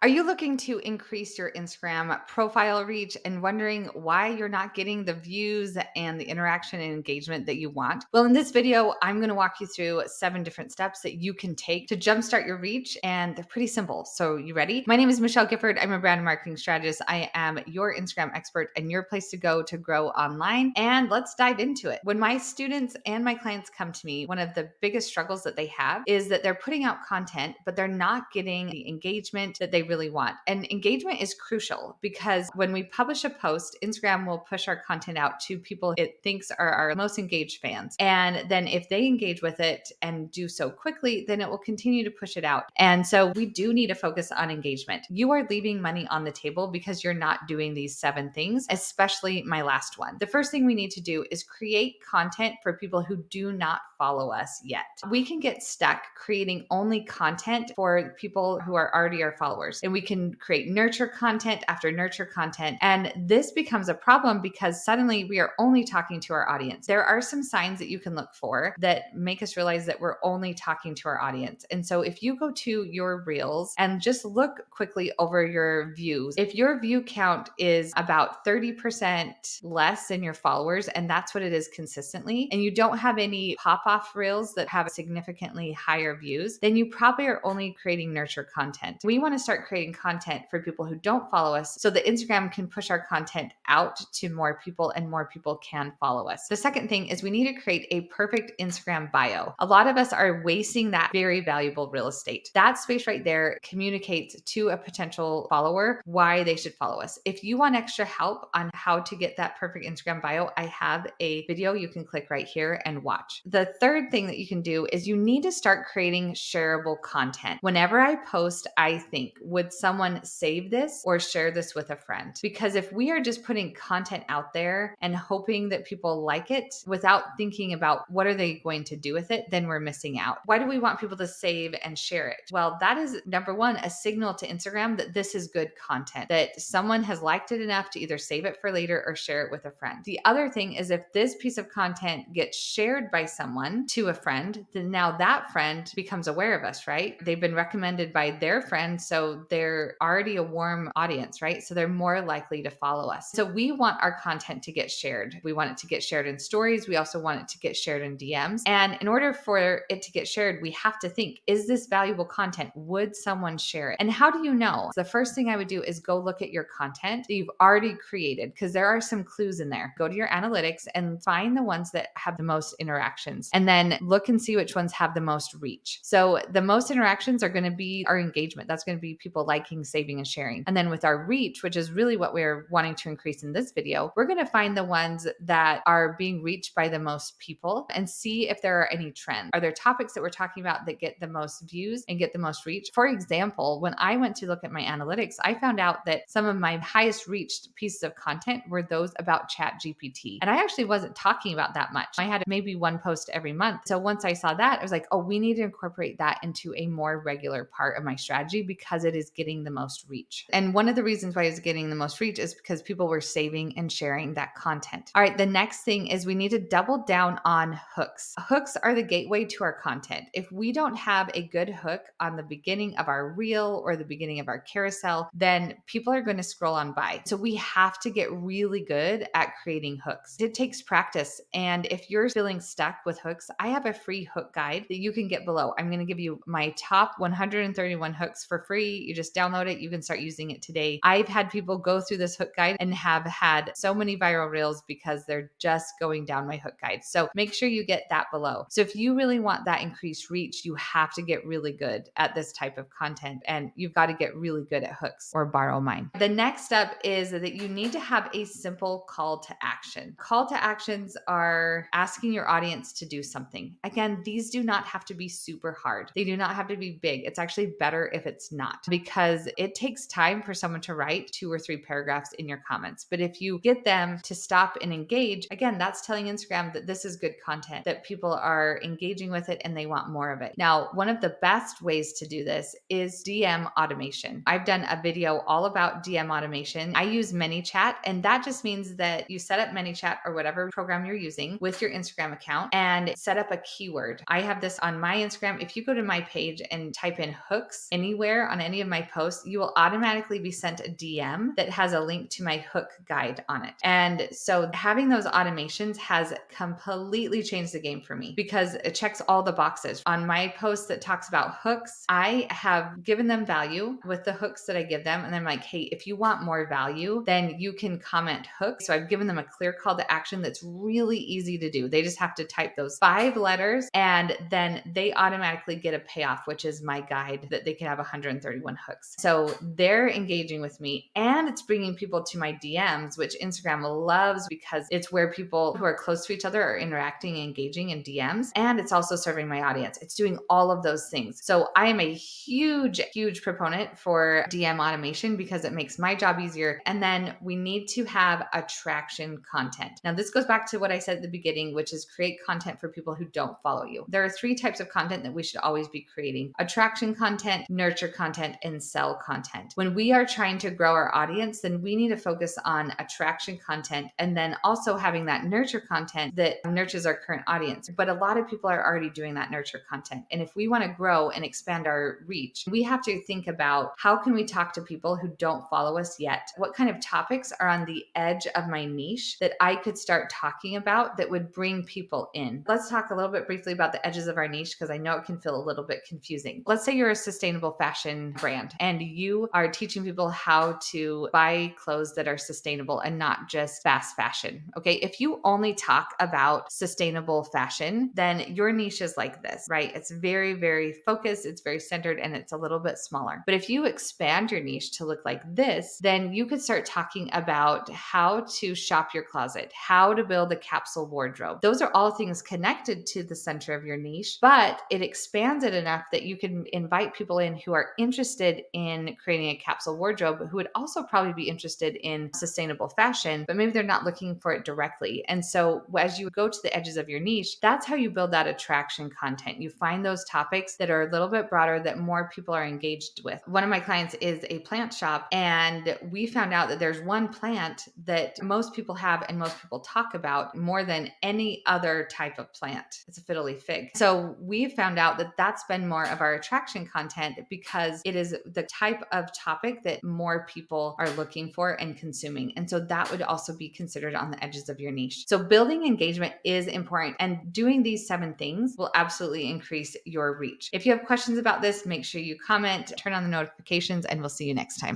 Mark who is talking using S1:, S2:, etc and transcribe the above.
S1: Are you looking to increase your Instagram profile reach and wondering why you're not getting the views and the interaction and engagement that you want? Well, in this video, I'm going to walk you through 7 different steps that you can take to jumpstart your reach, and they're pretty simple. So, you ready? My name is Michelle Gifford. I'm a brand marketing strategist. I am your Instagram expert and your place to go to grow online. And let's dive into it. When my students and my clients come to me, one of the biggest struggles that they have is that they're putting out content, but they're not getting the engagement that they really want. And engagement is crucial because when we publish a post, Instagram will push our content out to people it thinks are our most engaged fans. And then if they engage with it and do so quickly, then it will continue to push it out. And so we do need to focus on engagement. You are leaving money on the table because you're not doing these 7 things, especially my last one. The first thing we need to do is create content for people who do not follow us yet. We can get stuck creating only content for people who are already our followers, and we can create nurture content after nurture content. And this becomes a problem because suddenly we are only talking to our audience. There are some signs that you can look for that make us realize that we're only talking to our audience. And so if you go to your reels and just look quickly over your views, if your view count is about 30% less than your followers, and that's what it is consistently, and you don't have any pop off reels that have significantly higher views, then you probably are only creating nurture content. We want to start creating content for people who don't follow us so that Instagram can push our content out to more people and more people can follow us. The second thing is we need to create a perfect Instagram bio. A lot of us are wasting that very valuable real estate. That space right there communicates to a potential follower why they should follow us. If you want extra help on how to get that perfect Instagram bio, I have a video you can click right here and watch. The third thing that you can do is you need to start creating shareable content. Whenever I post, I think, would someone save this or share this with a friend? Because if we are just putting content out there and hoping that people like it without thinking about what are they going to do with it, then we're missing out. Why do we want people to save and share it? Well, that is number one, a signal to Instagram that this is good content, that someone has liked it enough to either save it for later or share it with a friend. The other thing is if this piece of content gets shared by someone to a friend, then now that friend becomes aware of us, right? They've been recommended by their friend, so they're already a warm audience, right? So they're more likely to follow us. So we want our content to get shared. We want it to get shared in stories. We also want it to get shared in DMs. And in order for it to get shared, we have to think, is this valuable content? Would someone share it? And how do you know? The first thing I would do is go look at your content that you've already created because there are some clues in there. Go to your analytics and find the ones that have the most interactions and then look and see which ones have the most reach. So the most interactions are going to be our engagement. That's going to be people liking, saving, and sharing. And then with our reach, which is really what we're wanting to increase in this video, we're going to find the ones that are being reached by the most people and see if there are any trends. Are there topics that we're talking about that get the most views and get the most reach? For example, when I went to look at my analytics, I found out that some of my highest reached pieces of content were those about Chat GPT. And I actually wasn't talking about that much. I had maybe one post every month. So once I saw that, I was like, oh, we need to incorporate that into a more regular part of my strategy because it is getting the most reach. And one of the reasons why it's getting the most reach is because people were saving and sharing that content. All right, the next thing is we need to double down on hooks. Hooks are the gateway to our content. If we don't have a good hook on the beginning of our reel or the beginning of our carousel, then people are going to scroll on by. So we have to get really good at creating hooks. It takes practice. And if you're feeling stuck with hooks, I have a free hook guide that you can get below. I'm going to give you my top 131 hooks for free. You just download it. You can start using it today. I've had people go through this hook guide and have had so many viral reels because they're just going down my hook guide. So make sure you get that below. So if you really want that increased reach, you have to get really good at this type of content and you've got to get really good at hooks or borrow mine. The next step is that you need to have a simple call to action. Call to actions are asking your audience to do something. Again, these do not have to be super hard. They do not have to be big. It's actually better if it's not because it takes time for someone to write 2 or 3 paragraphs in your comments. But if you get them to stop and engage, again, that's telling Instagram that this is good content, that people are engaging with it and they want more of it. Now, one of the best ways to do this is DM automation. I've done a video all about DM automation. I use ManyChat, and that just means that you set up ManyChat or whatever program you're using with your Instagram account and set up a keyword. I have this on my Instagram. If you go to my page and type in hooks anywhere on any of of my posts, you will automatically be sent a DM that has a link to my hook guide on it. And so having those automations has completely changed the game for me because it checks all the boxes. On my post that talks about hooks, I have given them value with the hooks that I give them. And I'm like, hey, if you want more value, then you can comment hook. So I've given them a clear call to action that's really easy to do. They just have to type those 5 letters and then they automatically get a payoff, which is my guide that they can have 131 hooks. So they're engaging with me and it's bringing people to my DMs, which Instagram loves because it's where people who are close to each other are interacting and engaging in DMs. And it's also serving my audience. It's doing all of those things. So I am a huge proponent for DM automation because it makes my job easier. And then we need to have attraction content. Now, this goes back to what I said at the beginning, which is create content for people who don't follow you. There are 3 types of content that we should always be creating: attraction content, nurture content, and sell content. When we are trying to grow our audience, then we need to focus on attraction content and then also having that nurture content that nurtures our current audience. But a lot of people are already doing that nurture content. And if we want to grow and expand our reach, we have to think about how can we talk to people who don't follow us yet? What kind of topics are on the edge of my niche that I could start talking about that would bring people in? Let's talk a little bit briefly about the edges of our niche because I know it can feel a little bit confusing. Let's say you're a sustainable fashion brand and you are teaching people how to buy clothes that are sustainable and not just fast fashion. Okay. If you only talk about sustainable fashion, then your niche is like this, right? It's very focused, it's very centered, and it's a little bit smaller. But if you expand your niche to look like this, then you could start talking about how to shop your closet, how to build a capsule wardrobe. Those are all things connected to the center of your niche, but it expands it enough that you can invite people in who are interested in creating a capsule wardrobe, who would also probably be interested in sustainable fashion, but maybe they're not looking for it directly. And so as you go to the edges of your niche, that's how you build that attraction content. You find those topics that are a little bit broader that more people are engaged with. One of my clients is a plant shop, and we found out that there's one plant that most people have and most people talk about more than any other type of plant. It's a fiddle leaf fig. So we found out that that's been more of our attraction content because it is the type of topic that more people are looking for and consuming. And so that would also be considered on the edges of your niche. So building engagement is important, and doing these 7 things will absolutely increase your reach. If you have questions about this, make sure you comment, turn on the notifications, and we'll see you next time.